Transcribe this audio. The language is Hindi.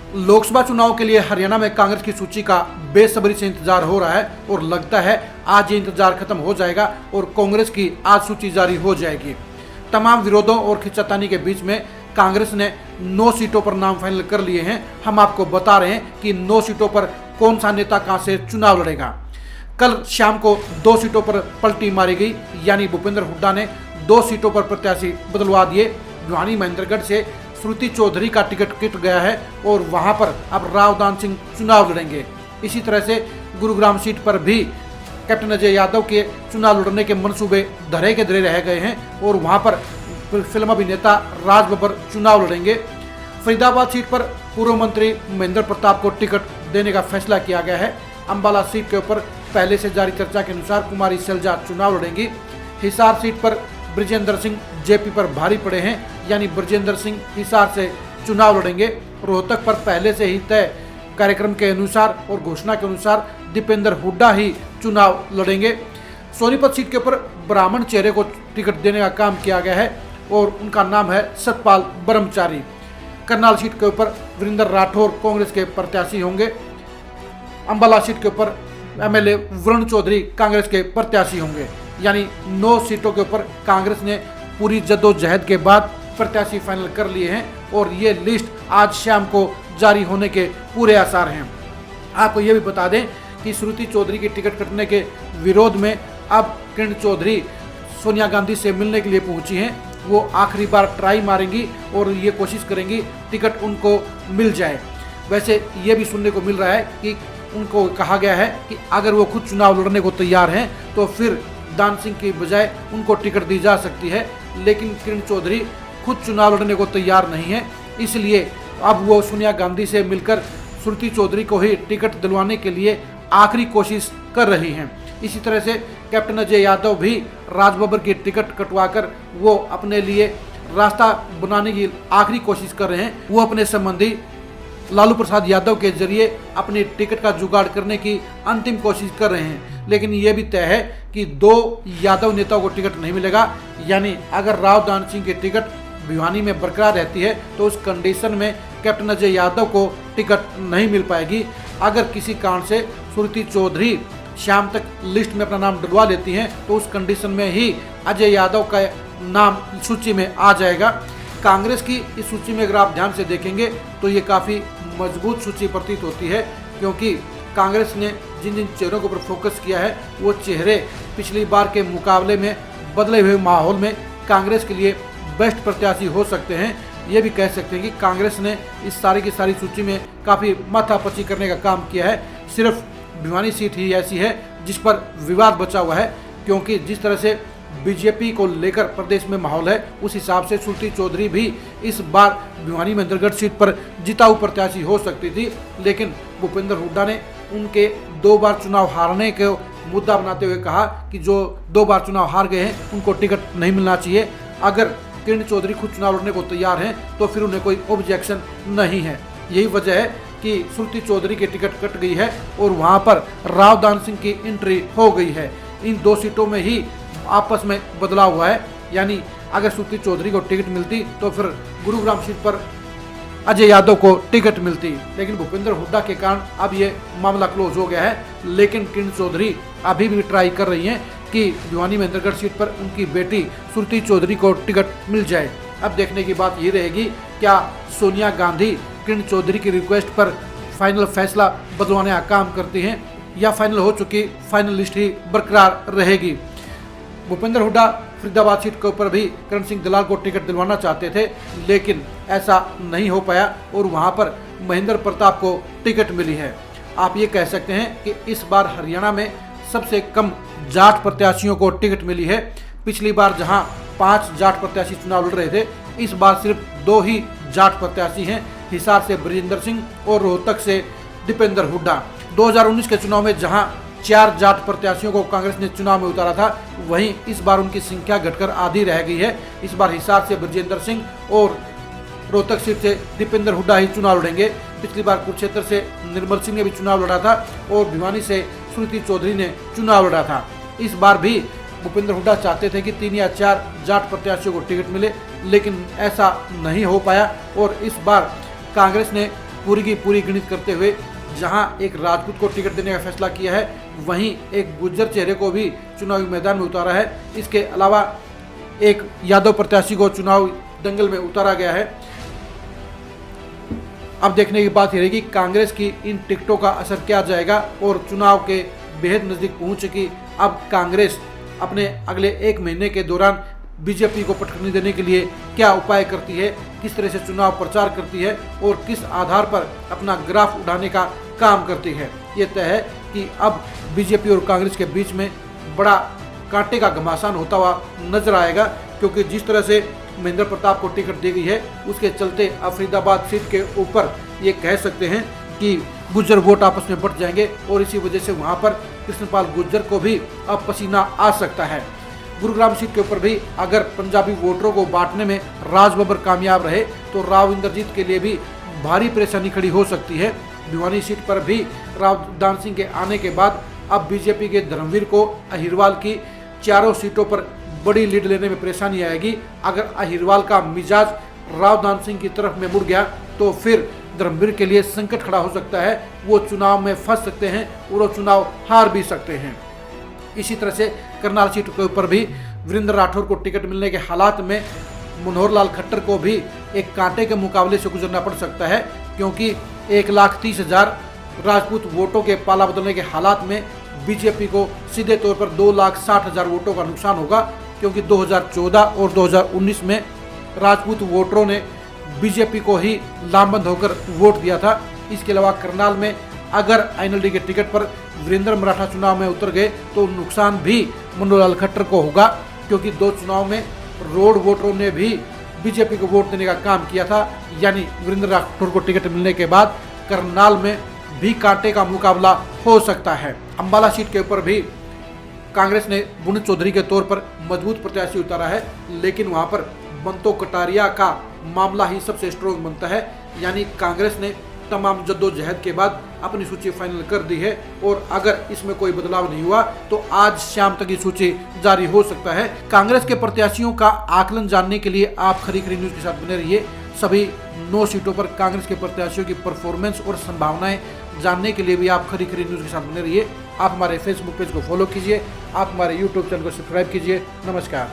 लोकसभा चुनाव के लिए हरियाणा में कांग्रेस की सूची का बेसब्री से इंतजार हो रहा है और लगता है आज ये इंतजार खत्म हो जाएगा और कांग्रेस की आज सूची जारी हो जाएगी। तमाम विरोधों और खिंचातानी के बीच में कांग्रेस ने 9 सीटों पर नाम फाइनल कर लिए हैं। हम आपको बता रहे हैं कि 9 सीटों पर कौन सा नेता कहां से चुनाव लड़ेगा। कल शाम को 2 सीटों पर पलटी मारी गई, यानी भूपेंद्र हुड्डा ने 2 सीटों पर प्रत्याशी बदलवा दिए। भिवानी महेंद्रगढ़ से श्रुति चौधरी का टिकट कट गया है और वहां पर अब रावदान सिंह चुनाव लड़ेंगे। इसी तरह से गुरुग्राम सीट पर भी कैप्टन अजय यादव के चुनाव लड़ने के मंसूबे धरे के धरे रह गए हैं और वहां पर फिल्म अभिनेता राज बब्बर चुनाव लड़ेंगे। फरीदाबाद सीट पर पूर्व मंत्री महेंद्र प्रताप को टिकट देने का फैसला किया गया है। अंबाला सीट के ऊपर पहले से जारी चर्चा के अनुसार कुमारी सैलजा चुनाव लड़ेंगी। हिसार सीट पर ब्रजेंद्र सिंह जेपी पर भारी पड़े हैं, यानी ब्रजेंद्र सिंह हिसार से चुनाव लड़ेंगे। रोहतक पर पहले से ही तय कार्यक्रम के अनुसार और घोषणा के अनुसार दीपेंद्र हुड्डा ही चुनाव लड़ेंगे। सोनीपत सीट के ऊपर ब्राह्मण चेहरे को टिकट देने का काम किया गया है और उनका नाम है सतपाल ब्रह्मचारी। करनाल सीट के ऊपर वीरेंद्र राठौर कांग्रेस के प्रत्याशी होंगे। अंबाला सीट के ऊपर एमएलए वरुण चौधरी कांग्रेस के प्रत्याशी होंगे। यानी 9 सीटों के ऊपर कांग्रेस ने पूरी जद्दोजहद के बाद प्रत्याशी फाइनल कर लिए हैं और ये लिस्ट आज शाम को जारी होने के पूरे आसार हैं। आपको ये भी बता दें कि श्रुति चौधरी की टिकट कटने के विरोध में अब किरण चौधरी सोनिया गांधी से मिलने के लिए पहुंची हैं। वो आखिरी बार ट्राई मारेंगी और ये कोशिश करेंगी टिकट उनको मिल जाए। वैसे ये भी सुनने को मिल रहा है कि उनको कहा गया है कि अगर वो खुद चुनाव लड़ने को तैयार हैं तो फिर दान सिंह की बजाय उनको टिकट दी जा सकती है, लेकिन किरण चौधरी खुद चुनाव लड़ने को तैयार नहीं है, इसलिए अब वो सोनिया गांधी से मिलकर श्रुति चौधरी को ही टिकट दिलवाने के लिए आखिरी कोशिश कर रही हैं। इसी तरह से कैप्टन अजय यादव भी राज बब्बर की टिकट कटवाकर वो अपने लिए रास्ता बनाने की आखिरी कोशिश कर रहे हैं। वो अपने संबंधी लालू प्रसाद यादव के जरिए अपनी टिकट का जुगाड़ करने की अंतिम कोशिश कर रहे हैं, लेकिन ये भी तय है कि 2 यादव नेताओं को टिकट नहीं मिलेगा। यानी अगर रावदान सिंह की टिकट भिवानी में बरकरार रहती है तो उस कंडीशन में कैप्टन अजय यादव को टिकट नहीं मिल पाएगी। अगर किसी कारण से श्रुति चौधरी शाम तक लिस्ट में अपना नाम डलवा लेती हैं तो उस कंडीशन में ही अजय यादव का नाम सूची में आ जाएगा। कांग्रेस की इस सूची में अगर आप ध्यान से देखेंगे तो ये काफ़ी मजबूत सूची प्रतीत होती है, क्योंकि कांग्रेस ने जिन जिन चेहरों के ऊपर फोकस किया है वो चेहरे पिछली बार के मुकाबले में बदले हुए माहौल में कांग्रेस के लिए बेस्ट प्रत्याशी हो सकते हैं। ये भी कह सकते हैं कि कांग्रेस ने इस सारी की सारी सूची में काफ़ी माथापच्ची करने का काम किया है। सिर्फ भिवानी सीट ही ऐसी है जिस पर विवाद बचा हुआ है, क्योंकि जिस तरह से बीजेपी को लेकर प्रदेश में माहौल है उस हिसाब से श्रुति चौधरी भी इस बार भिवानी महेंद्रगढ़ सीट पर जिताऊ प्रत्याशी हो सकती थी, लेकिन भूपेंद्र हुड्डा ने उनके 2 बार चुनाव हारने के मुद्दा बनाते हुए कहा कि जो 2 बार चुनाव हार गए हैं उनको टिकट नहीं मिलना चाहिए। अगर किरण चौधरी खुद चुनाव लड़ने को तैयार हैं तो फिर उन्हें कोई ऑब्जेक्शन नहीं है। यही वजह है कि श्रुति चौधरी की टिकट कट गई है और वहां पर रावदान सिंह की एंट्री हो गई है। इन 2 सीटों में ही आपस में बदलाव हुआ है, यानी अगर श्रुति चौधरी को टिकट मिलती तो फिर गुरुग्राम सीट पर अजय यादव को टिकट मिलती, लेकिन भूपेंद्र हुड्डा के कारण अब ये मामला क्लोज हो गया है। लेकिन किरण चौधरी अभी भी ट्राई कर रही हैं कि भिवानी महेंद्रगढ़ सीट पर उनकी बेटी श्रुति चौधरी को टिकट मिल जाए। अब देखने की बात ये रहेगी क्या सोनिया गांधी किरण चौधरी की रिक्वेस्ट पर फाइनल फैसला बदलवाने का काम करती हैं या फाइनल हो चुकी फाइनल लिस्ट ही बरकरार रहेगी। भूपेंद्र हुड्डा फरीदाबाद सीट के ऊपर भी करण सिंह दलाल को टिकट दिलवाना चाहते थे, लेकिन ऐसा नहीं हो पाया और वहां पर महेंद्र प्रताप को टिकट मिली है। आप ये कह सकते हैं कि इस बार हरियाणा में सबसे कम जाट प्रत्याशियों को टिकट मिली है। पिछली बार जहां 5 जाट प्रत्याशी चुनाव लड़ रहे थे, इस बार सिर्फ 2 ही जाट प्रत्याशी हैं, हिसार से ब्रजेंद्र सिंह और रोहतक से दीपेंद्र हुड्डा। 2019 के चुनाव में जहां 4 जाट प्रत्याशियों को कांग्रेस ने चुनाव में उतारा था, वहीं इस बार उनकी संख्या घटकर आधी रह गई है। इस बार हिसार से ब्रजेंद्र सिंह और रोहतक सीट से दीपेंद्र हुड्डा ही चुनाव लड़ेंगे। पिछली बार कुरुक्षेत्र से निर्मल सिंह ने भी चुनाव लड़ा था और भिवानी से श्रुति चौधरी ने चुनाव लड़ा था। इस बार भी भूपेंद्र हुड्डा चाहते थे कि 3 या 4 जाट प्रत्याशियों को टिकट मिले, लेकिन ऐसा नहीं हो पाया और इस बार कांग्रेस ने पूरी की पूरी गिनती करते हुए जहां एक राजपूत को टिकट देने का फैसला किया है, वहीं एक गुज्जर चेहरे को भी चुनावी मैदान में उतारा है। इसके अलावा एक यादव प्रत्याशी को चुनाव दंगल में उतारा गया है। अब देखने की बात यह रहेगी कांग्रेस की इन टिकटों का असर क्या जाएगा और चुनाव के बेहद नजदीक पहुंच चुकी अब कांग्रेस अपने अगले 1 महीने के दौरान बीजेपी को पटखनी देने के लिए क्या उपाय करती है, किस तरह से चुनाव प्रचार करती है और किस आधार पर अपना ग्राफ उठाने का काम करती है। ये तय है कि अब बीजेपी और कांग्रेस के बीच में बड़ा कांटे का घमासान होता हुआ नजर आएगा, क्योंकि जिस तरह से महेंद्र प्रताप को टिकट दी गई है उसके चलते फरीदाबाद सीट के ऊपर ये कह सकते हैं कि गुज्जर वोट आपस में बट जाएंगे और इसी वजह से वहां पर कृष्णपाल गुज्जर को भी अब पसीना आ सकता है। गुरुग्राम सीट के ऊपर भी अगर पंजाबी वोटरों को बांटने में राज बब्बर कामयाब रहे तो राव इंद्रजीत के लिए भी भारी परेशानी खड़ी हो सकती है। भिवानी सीट पर भी राव दान सिंह के आने के बाद अब बीजेपी के धर्मवीर को अहिरवाल की चारों सीटों पर बड़ी लीड लेने में परेशानी आएगी। अगर अहिरवाल का मिजाज राव दान सिंह की तरफ में मुड़ गया तो फिर धर्मवीर के लिए संकट खड़ा हो सकता है। वो चुनाव में फंस सकते हैं और वो चुनाव हार भी सकते हैं। इसी तरह से करनाल सीट के ऊपर भी वीरेंद्र राठौर को टिकट मिलने के हालात में मनोहर लाल खट्टर को भी एक कांटे के मुकाबले से गुजरना पड़ सकता है, क्योंकि 1,30,000 राजपूत वोटों के पाला बदलने के हालात में बीजेपी को सीधे तौर पर 2,60,000 वोटों का नुकसान होगा, क्योंकि 2014 और 2019 में राजपूत वोटरों ने बीजेपी को ही लामबंद होकर वोट दिया था। इसके अलावा करनाल में अगर आईएनएलडी के टिकट पर वीरेंद्र मराठा चुनाव में उतर गए तो नुकसान भी मनोहर लाल खट्टर को होगा, क्योंकि 2 चुनाव में रोड वोटरों ने भी बीजेपी को वोट देने का काम किया था। यानी वीरेंद्र राठौर को टिकट मिलने के बाद करनाल में भी कांटे का मुकाबला हो सकता है। अंबाला सीट के ऊपर भी कांग्रेस ने बुनित चौधरी के तौर पर मजबूत प्रत्याशी उतारा है, लेकिन वहां पर बंतो कटारिया का मामला ही सबसे स्ट्रॉन्ग बनता है। यानी कांग्रेस ने तमाम जद्दोजहद के बाद अपनी सूची फाइनल कर दी है और अगर इसमें कोई बदलाव नहीं हुआ तो आज शाम तक ये सूची जारी हो सकता है। कांग्रेस के प्रत्याशियों का आकलन जानने के लिए आप खरी खरी न्यूज के साथ बने रहिए। सभी 9 सीटों पर कांग्रेस के प्रत्याशियों की परफॉर्मेंस और संभावनाएं जानने के लिए भी आप खरी खरी न्यूज के साथ बने रहिए। आप हमारे फेसबुक पेज को फॉलो कीजिए, आप हमारे यूट्यूब चैनल को सब्सक्राइब कीजिए। नमस्कार।